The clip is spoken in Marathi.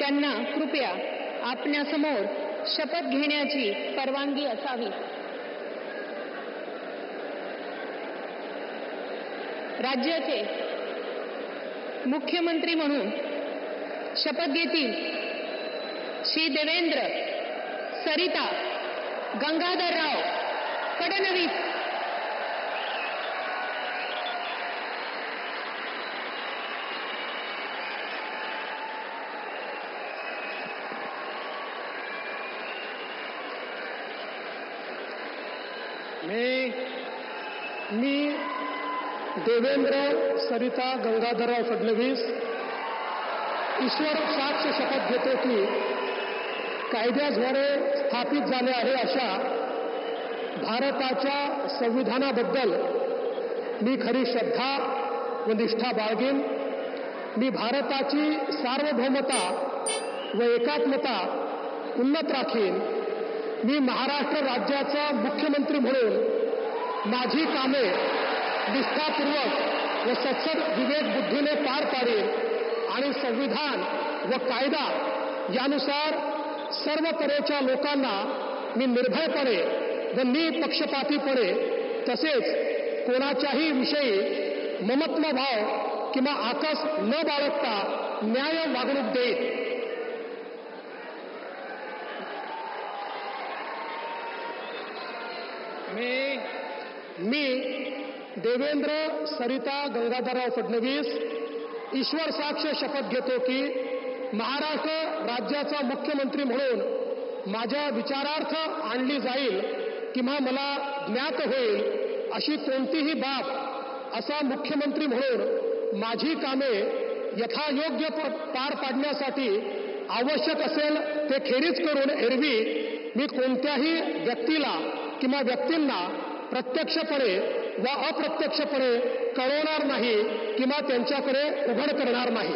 त्यांना कृपया आपण्यासमोर शपथ घेण्याची परवानगी असावी. राज्याचे मुख्यमंत्री म्हणून शपथ घेतील श्री देवेंद्र सरिता गंगाधरराव फडणवीस. मी देवेंद्र सरिता गंगाधरराव फडणवीस ईश्वर साक्ष शपथ घेतो की कायद्याद्वारे स्थापित झाले आहे अशा भारताच्या संविधानाबद्दल मी खरी श्रद्धा व निष्ठा बाळगेन. मी भारताची सार्वभौमता व एकात्मता उन्नत राखीन. मी महाराष्ट्र राज्याचा मुख्यमंत्री म्हणून माझी कामे निष्ठापूर्वक व सत्सद विवेक बुद्धीने पार पाडेन आणि संविधान व कायदा यानुसार सर्व तऱ्हेच्या लोकांना मी निर्भयपणे व निपक्षपातीपणे तसेच कोणाच्याही विषयी ममत्वभाव किंवा आकस न बाळगता न्याय वागणूक देईन. मी देवेंद्र सरिता गंगाधरराव फडणवीस ईश्वर साक्ष शपथ घेतो की महाराष्ट्र राज्याचा मुख्यमंत्री म्हणून माझ्या विचारार्थ आणली जाईल किंवा मला ज्ञात होईल अशी कोणतीही बाब असा मुख्यमंत्री म्हणून माझी कामे यथायोग्य पार पाडण्यासाठी आवश्यक असेल ते खेरीज करून एरवी मी कोणत्याही व्यक्तीला किंवा व्यक्तींना प्रत्यक्षपणे व अप्रत्यक्षपणे कळवणार नाही किंवा त्यांच्याकडे उघड करणार नाही.